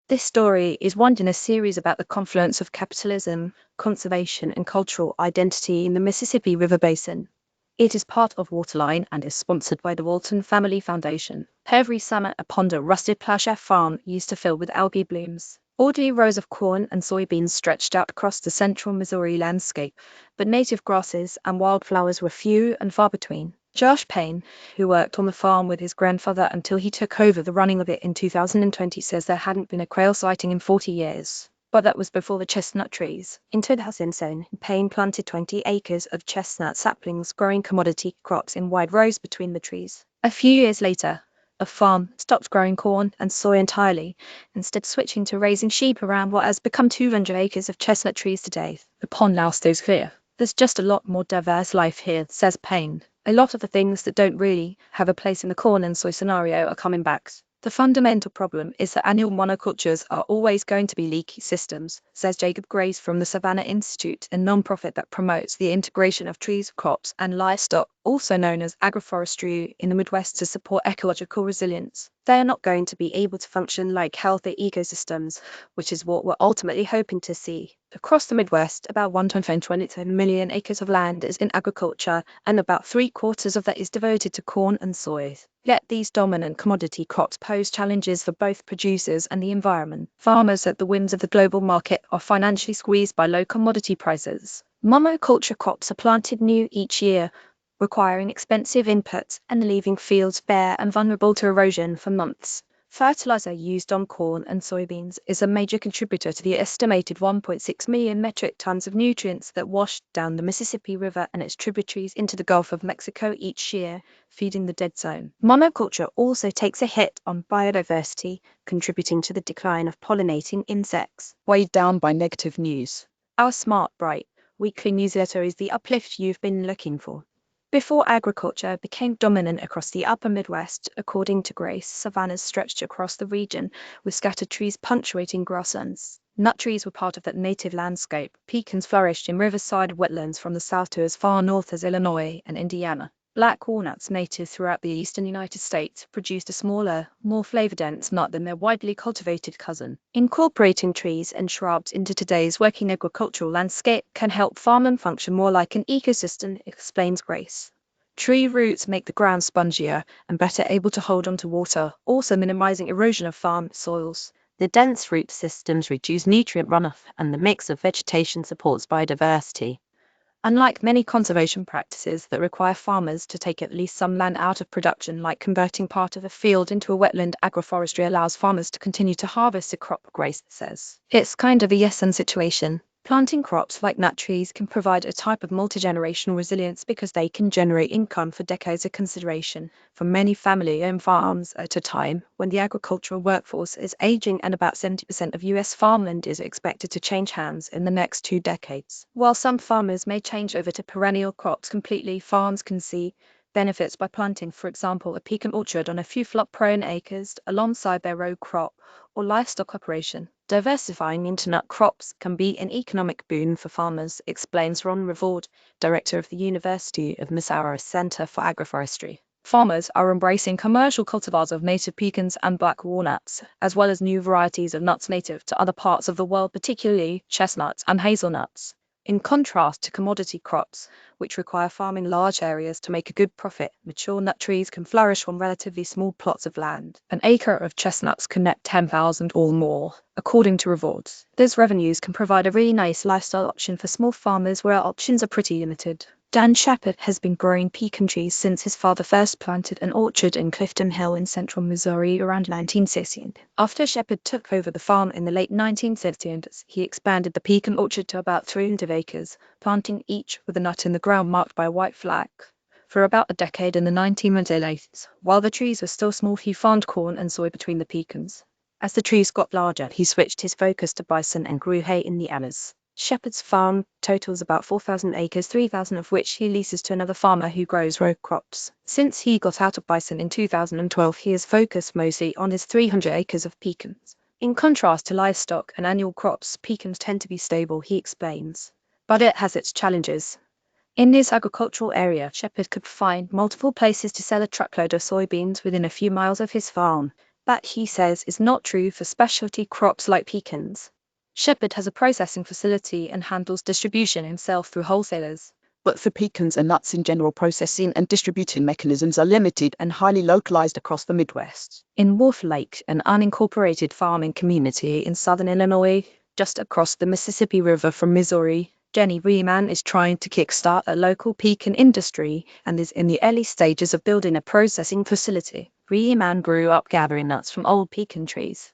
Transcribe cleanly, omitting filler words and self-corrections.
This story is one in a series about the confluence of capitalism, conservation, and cultural identity in the Mississippi River Basin. It is part of Waterline and is sponsored by the Walton Family Foundation. Every summer, a pond at rusted plowshare farm used to fill with algae blooms. Orderly rows of corn and soybeans stretched out across the central Missouri landscape, but native grasses and wildflowers were few and far between. Josh Payne, who worked on the farm with his grandfather until he took over the running of it in 2020, says there hadn't been a quail sighting in 40 years. But that was before the chestnut trees. In 2007, Payne planted 20 acres of chestnut saplings, growing commodity crops in wide rows between the trees. A few years later, the farm stopped growing corn and soy entirely, instead switching to raising sheep around what has become 200 acres of chestnut trees today. The pond now stays clear. There's just a lot more diverse life here, says Payne. A lot of the things that don't really have a place in the corn and soy scenario are coming back. The fundamental problem is that annual monocultures are always going to be leaky systems, says Jacob Grace from the Savannah Institute, a nonprofit that promotes the integration of trees, crops, and livestock, also known as agroforestry, in the Midwest to support ecological resilience. They are not going to be able to function like healthy ecosystems, which is what we're ultimately hoping to see. Across the Midwest, about 127 million acres of land is in agriculture, and about 3/4 of that is devoted to corn and soy. Yet these dominant commodity crops pose challenges for both producers and the environment. Farmers at the whims of the global market are financially squeezed by low commodity prices. Monoculture crops are planted new each year, requiring expensive inputs and leaving fields bare and vulnerable to erosion for months. Fertilizer used on corn and soybeans is a major contributor to the estimated 1.6 million metric tons of nutrients that wash down the Mississippi River and its tributaries into the Gulf of Mexico each year, feeding the dead zone. Monoculture also takes a hit on biodiversity, contributing to the decline of pollinating insects. Weighed down by negative news. Our Smart Bright weekly newsletter is the uplift you've been looking for. Before agriculture became dominant across the upper Midwest, according to Grace, savannas stretched across the region, with scattered trees punctuating grasslands. Nut trees were part of that native landscape. Pecans flourished in riverside wetlands from the south to as far north as Illinois and Indiana. Black walnuts, native throughout the eastern United States, produced a smaller, more flavor-dense nut than their widely cultivated cousin. Incorporating trees and shrubs into today's working agricultural landscape can help farmland function more like an ecosystem, explains Grace. Tree roots make the ground spongier and better able to hold onto water, also minimizing erosion of farm soils. The dense root systems reduce nutrient runoff, and the mix of vegetation supports biodiversity. Unlike many conservation practices that require farmers to take at least some land out of production, like converting part of a field into a wetland, agroforestry allows farmers to continue to harvest a crop, Grace says. It's kind of a yes-and situation. Planting crops like nut trees can provide a type of multi-generational resilience because they can generate income for decades of consideration for many family-owned farms at a time when the agricultural workforce is aging and about 70% of U.S. farmland is expected to change hands in the next 2 decades. While some farmers may change over to perennial crops completely, farms can see benefits by planting, for example, a pecan orchard on a few flood-prone acres alongside their row crop or livestock operation. Diversifying into nut crops can be an economic boon for farmers, explains Ron Revord, director of the University of Missouri Center for Agroforestry. Farmers are embracing commercial cultivars of native pecans and black walnuts, as well as new varieties of nuts native to other parts of the world, particularly chestnuts and hazelnuts. In contrast to commodity crops, which require farming large areas to make a good profit, mature nut trees can flourish on relatively small plots of land. An acre of chestnuts can net 10,000 or more, according to rewards. Those revenues can provide a really nice lifestyle option for small farmers where options are pretty limited. Dan Shepard has been growing pecan trees since his father first planted an orchard in Clifton Hill in central Missouri around 1960. After Shepard took over the farm in the late 1960s, he expanded the pecan orchard to about 300 acres, planting each with a nut in the ground marked by a white flag. For about a decade in the 1980s, while the trees were still small, he farmed corn and soy between the pecans. As the trees got larger, he switched his focus to bison and grew hay in the alleys. Shepard's farm totals about 4,000 acres, 3,000 of which he leases to another farmer who grows row crops. Since he got out of bison in 2012, he has focused mostly on his 300 acres of pecans. In contrast to livestock and annual crops, pecans tend to be stable, he explains. But it has its challenges. In his agricultural area, Shepard could find multiple places to sell a truckload of soybeans within a few miles of his farm. That, he says, is not true for specialty crops like pecans. Shepherd has a processing facility and handles distribution himself through wholesalers. But for pecans and nuts in general, processing and distributing mechanisms are limited and highly localized across the Midwest. In Wolf Lake, an unincorporated farming community in southern Illinois, just across the Mississippi River from Missouri, Jenny Riemann is trying to kickstart a local pecan industry and is in the early stages of building a processing facility. Riemann grew up gathering nuts from old pecan trees.